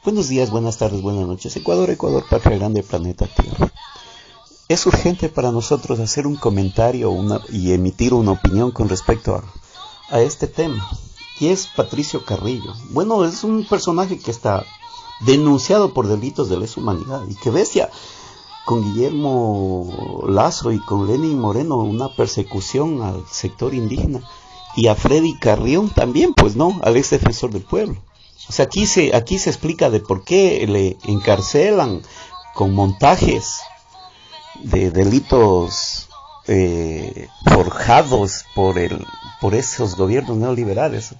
Buenos días, buenas tardes, buenas noches. Ecuador, patria grande, planeta Tierra. Es urgente para nosotros hacer un comentario y emitir una opinión con respecto a este tema. Y es Patricio Carrillo. Bueno, es un personaje que está denunciado por delitos de lesa humanidad. Y que bestia, con Guillermo Lazo y con Lenín Moreno, una persecución al sector indígena. Y a Freddy Carrión también, pues no, al ex defensor del pueblo. O sea, aquí se explica de por qué le encarcelan con montajes de delitos forjados por esos gobiernos neoliberales.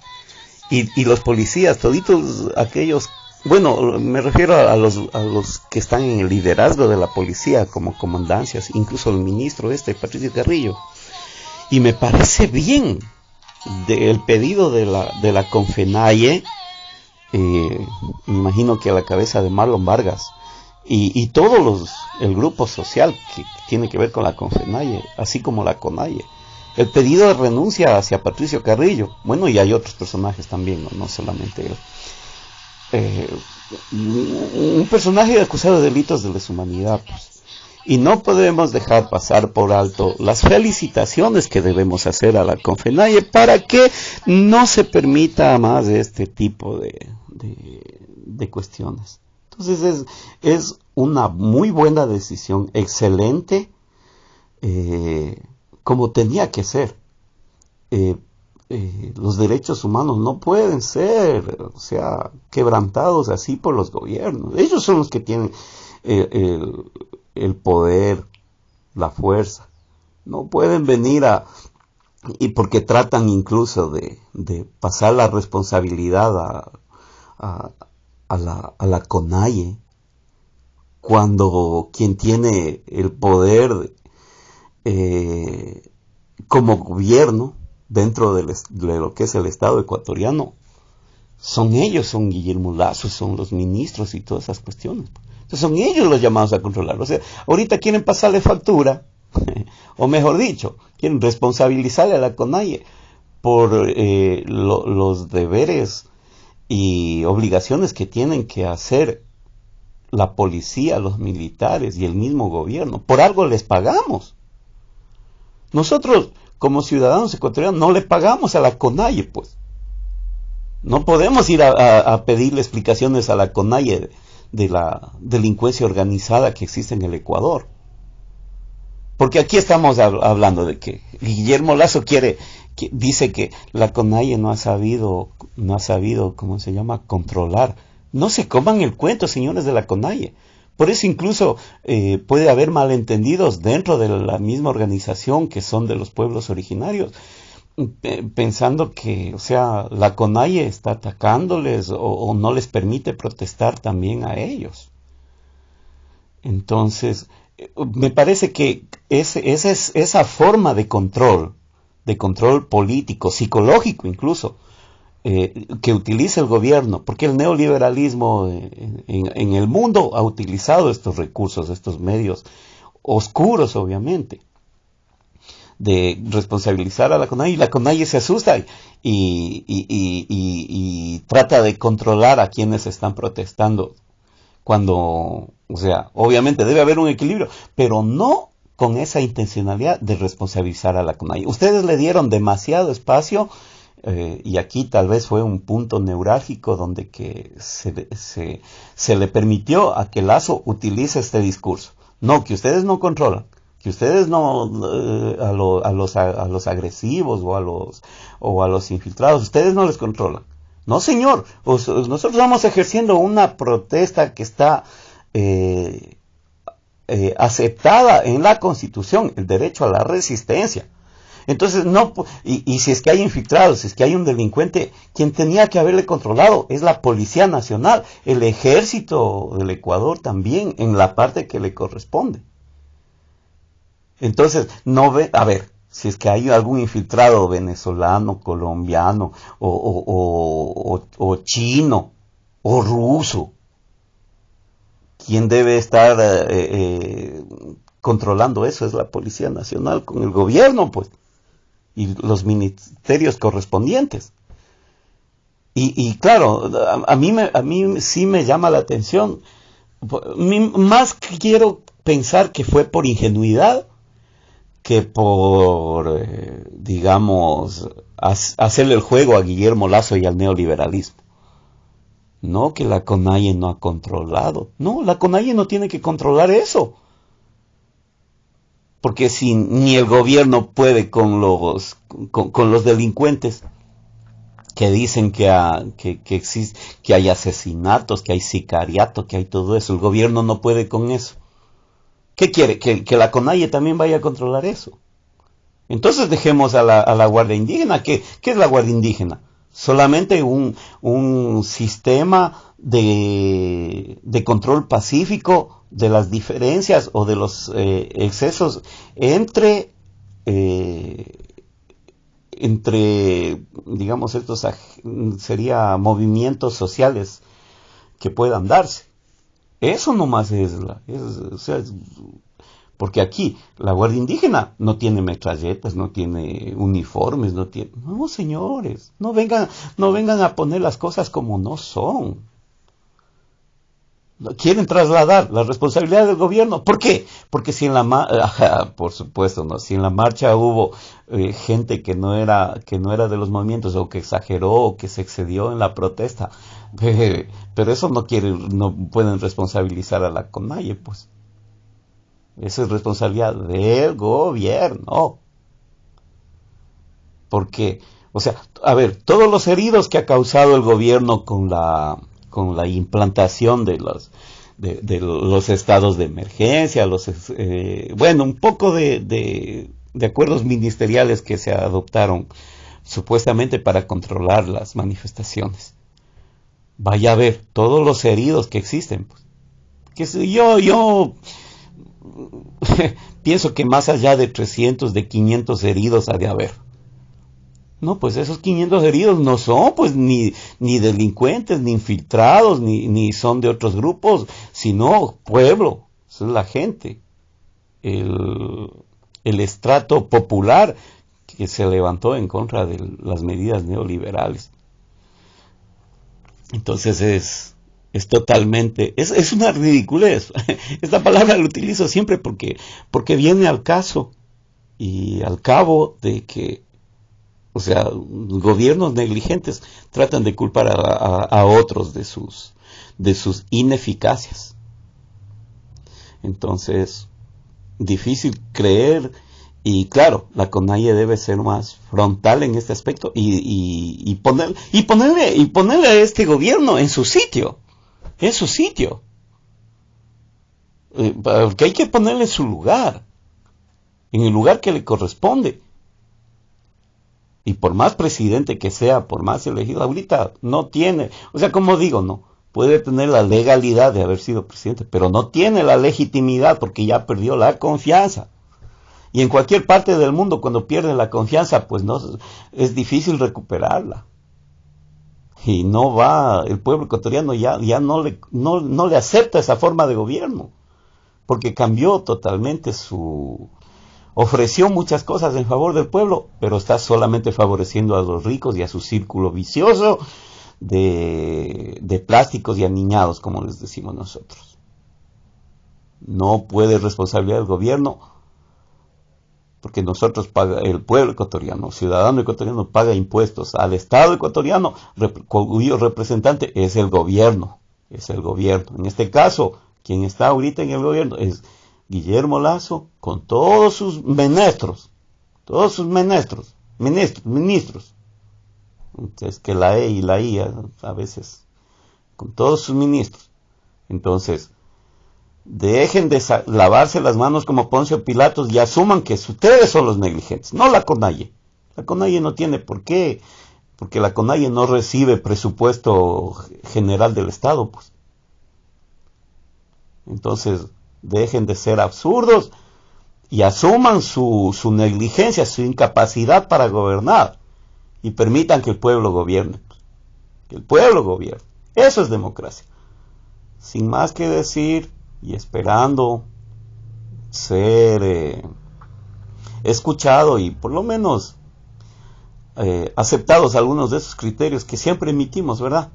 Y los policías, toditos aquellos, bueno, me refiero a los que están en el liderazgo de la policía como comandancias, incluso el ministro Patricio Carrillo. Y me parece bien el pedido de la Confenaye, me imagino que a la cabeza de Marlon Vargas y el grupo social que tiene que ver con la Confenaye, así como la CONAIE, el pedido de renuncia hacia Patricio Carrillo. Bueno, y hay otros personajes también, no solamente él. Un personaje acusado de delitos de lesa humanidad, pues. Y no podemos dejar pasar por alto las felicitaciones que debemos hacer a la Confenaye para que no se permita más este tipo de cuestiones. Entonces es una muy buena decisión, excelente, como tenía que ser. Los derechos humanos no pueden ser, quebrantados así por los gobiernos. Ellos son los que tienen el poder, la fuerza. No pueden venir y porque tratan incluso de pasar la responsabilidad a la CONAIE, cuando quien tiene el poder como gobierno dentro de lo que es el Estado ecuatoriano son ellos, son Guillermo Lazo, son los ministros y todas esas cuestiones. Entonces son ellos los llamados a controlar. O sea, ahorita quieren pasarle factura, o mejor dicho, quieren responsabilizarle a la CONAIE por los deberes y obligaciones que tienen que hacer la policía, los militares y el mismo gobierno. Por algo les pagamos. Nosotros, como ciudadanos ecuatorianos, no le pagamos a la CONAIE, pues. No podemos ir a pedirle explicaciones a la CONAIE de la delincuencia organizada que existe en el Ecuador. Porque aquí estamos hablando de que Guillermo Lazo dice que la CONAIE no ha sabido, controlar. No se coman el cuento, señores de la CONAIE. Por eso incluso puede haber malentendidos dentro de la misma organización que son de los pueblos originarios, pensando que, la CONAIE está atacándoles o no les permite protestar también a ellos. Entonces, me parece que esa forma de control político, psicológico incluso, que utiliza el gobierno, porque el neoliberalismo en el mundo ha utilizado estos recursos, estos medios oscuros, obviamente, de responsabilizar a la CONAIE, y la CONAIE se asusta y trata de controlar a quienes están protestando, cuando, obviamente debe haber un equilibrio, pero no con esa intencionalidad de responsabilizar a la CONAIE. Ustedes le dieron demasiado espacio, y aquí tal vez fue un punto neurálgico donde que se le permitió a que Lazo utilice este discurso. No, que ustedes no controlan, que ustedes no, a los agresivos o a los infiltrados, ustedes no les controlan. No, señor, nosotros estamos ejerciendo una protesta que está aceptada en la Constitución, el derecho a la resistencia. Entonces, y si es que hay infiltrados, si es que hay un delincuente, quien tenía que haberle controlado es la Policía Nacional, el Ejército del Ecuador también, en la parte que le corresponde. Entonces, si es que hay algún infiltrado venezolano, colombiano, o chino, o ruso, quien debe estar controlando eso es la Policía Nacional con el gobierno, pues, y los ministerios correspondientes. Y claro, a mí sí me llama la atención. Más que quiero pensar que fue por ingenuidad que por, digamos, hacerle el juego a Guillermo Lasso y al neoliberalismo. No que la CONAIE no ha controlado. No, la CONAIE no tiene que controlar eso. Porque si ni el gobierno puede con los delincuentes que dicen que hay asesinatos, que hay sicariato, que hay todo eso, el gobierno no puede con eso. ¿Qué quiere? Que la CONAIE también vaya a controlar eso. Entonces dejemos a la Guardia Indígena. ¿Qué es la Guardia Indígena? Solamente un sistema de control pacífico de las diferencias o de los excesos entre, digamos, estos sería movimientos sociales que puedan darse. Eso nomás o sea, porque aquí la Guardia Indígena no tiene metralletas, no tiene uniformes, no, señores, no vengan a poner las cosas como no son. Quieren trasladar la responsabilidad del gobierno. ¿Por qué? Porque si en por supuesto, no, si en la marcha hubo gente que no era de los movimientos, o que exageró, o que se excedió en la protesta, pero eso no pueden responsabilizar a la CONAIE, pues. Esa es responsabilidad del gobierno. Porque, o sea, a ver, todos los heridos que ha causado el gobierno con la implantación de los estados de emergencia, bueno, un poco de acuerdos ministeriales que se adoptaron supuestamente para controlar las manifestaciones. Vaya a ver todos los heridos que existen, pues. Yo pienso que más allá de 300, de 500 heridos ha de haber. No, pues esos 500 heridos no son pues ni delincuentes, ni infiltrados, ni son de otros grupos, sino pueblo, eso es la gente, el estrato popular que se levantó en contra de las medidas neoliberales. Entonces es totalmente, es una ridiculez. Esta palabra la utilizo siempre porque viene al caso y al cabo de que, o sea, gobiernos negligentes tratan de culpar a otros de sus ineficacias. Entonces, difícil creer, y claro, la CONAIE debe ser más frontal en este aspecto y ponerle a este gobierno en su sitio. Porque hay que ponerle en su lugar, en el lugar que le corresponde. Y por más presidente que sea, por más elegido, ahorita no tiene, o sea, como digo, no, puede tener la legalidad de haber sido presidente, pero no tiene la legitimidad porque ya perdió la confianza. Y en cualquier parte del mundo, cuando pierde la confianza, pues no es difícil recuperarla. Y no va, el pueblo ecuatoriano ya no le acepta esa forma de gobierno, porque cambió totalmente ofreció muchas cosas en favor del pueblo, pero está solamente favoreciendo a los ricos y a su círculo vicioso de plásticos y aniñados, como les decimos nosotros. No puede responsabilidad del gobierno, porque nosotros el pueblo ecuatoriano, ciudadano ecuatoriano, paga impuestos al Estado ecuatoriano, cuyo representante es el gobierno. En este caso, quien está ahorita en el gobierno es Guillermo Lasso, con todos sus ministros. Es que la E y la I a veces, con todos sus ministros. Entonces, dejen de lavarse las manos como Poncio Pilatos y asuman que ustedes son los negligentes, no la CONAIE. La CONAIE no tiene por qué, porque la CONAIE no recibe presupuesto general del Estado, pues. Entonces, dejen de ser absurdos y asuman su negligencia, su incapacidad para gobernar, y permitan que el pueblo gobierne. Que el pueblo gobierne. Eso es democracia. Sin más que decir, y esperando ser escuchado y por lo menos aceptados algunos de esos criterios que siempre emitimos, ¿verdad?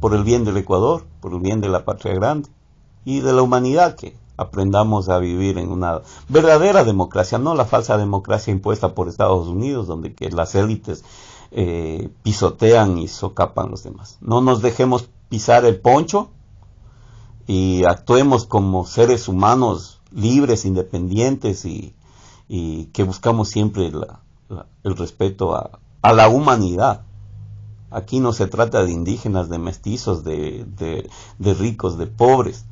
Por el bien del Ecuador, por el bien de la patria grande y de la humanidad, que aprendamos a vivir en una verdadera democracia, no la falsa democracia impuesta por Estados Unidos, donde que las élites pisotean y socapan a los demás. No nos dejemos pisar el poncho y actuemos como seres humanos libres, independientes y que buscamos siempre el respeto a la humanidad. Aquí no se trata de indígenas, de mestizos, de ricos, de pobres.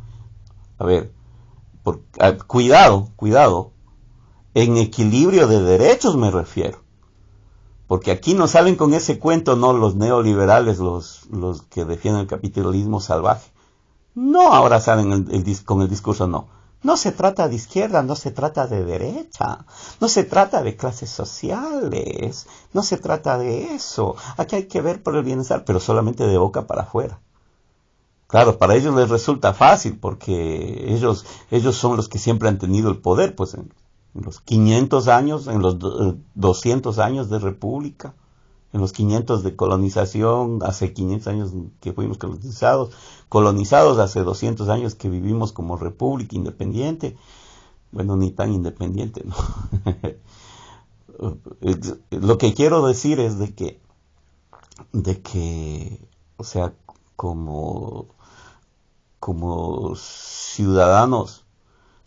A ver, cuidado, en equilibrio de derechos me refiero. Porque aquí no salen con ese cuento, no los neoliberales, los que defienden el capitalismo salvaje. No, ahora salen con el discurso, no. No se trata de izquierda, no se trata de derecha, no se trata de clases sociales, no se trata de eso. Aquí hay que ver por el bienestar, pero solamente de boca para afuera. Claro, para ellos les resulta fácil porque ellos son los que siempre han tenido el poder, pues en los 500 años, en los 200 años de república, en los 500 de colonización, hace 500 años que fuimos colonizados hace 200 años que vivimos como república independiente, bueno, ni tan independiente, ¿no? Lo que quiero decir es de que, o sea, como ciudadanos,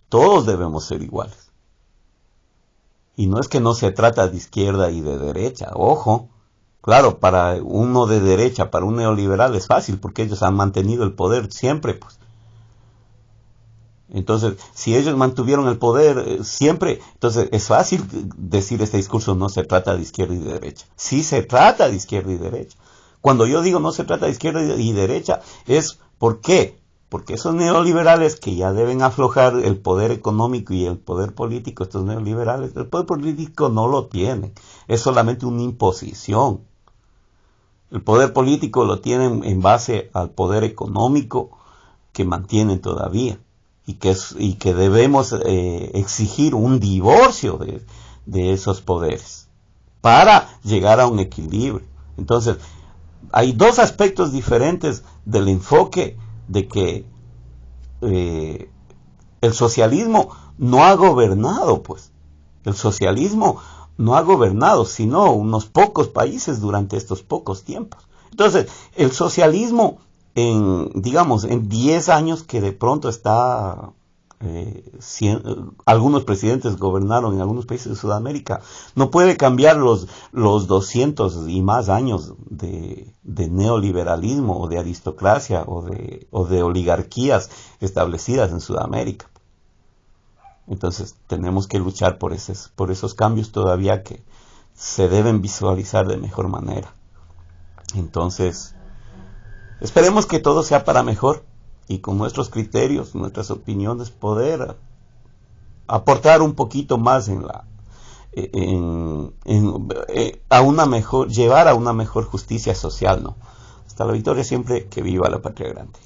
todos debemos ser iguales. Y no es que no se trata de izquierda y de derecha, ojo. Claro, para uno de derecha, para un neoliberal es fácil, porque ellos han mantenido el poder siempre, pues. Entonces, si ellos mantuvieron el poder siempre, entonces es fácil decir este discurso, no se trata de izquierda y de derecha. Sí se trata de izquierda y derecha. Cuando yo digo no se trata de izquierda y derecha, es ¿por qué? Porque esos neoliberales que ya deben aflojar el poder económico y el poder político, estos neoliberales, el poder político no lo tienen, es solamente una imposición. El poder político lo tienen en base al poder económico que mantienen todavía y que debemos exigir un divorcio de esos poderes para llegar a un equilibrio. Entonces, hay dos aspectos diferentes del enfoque de que el socialismo no ha gobernado, pues. El socialismo no ha gobernado, sino unos pocos países durante estos pocos tiempos. Entonces, el socialismo, digamos, en 10 años que de pronto está... algunos presidentes gobernaron en algunos países de Sudamérica, no puede cambiar los 200 y más años de neoliberalismo o de aristocracia o de oligarquías establecidas en Sudamérica. Entonces tenemos que luchar por esos cambios todavía que se deben visualizar de mejor manera. Entonces, esperemos que todo sea para mejor y con nuestros criterios, nuestras opiniones, poder aportar un poquito más a una mejor, llevar a una mejor justicia social, ¿no? Hasta la victoria siempre, que viva la patria grande.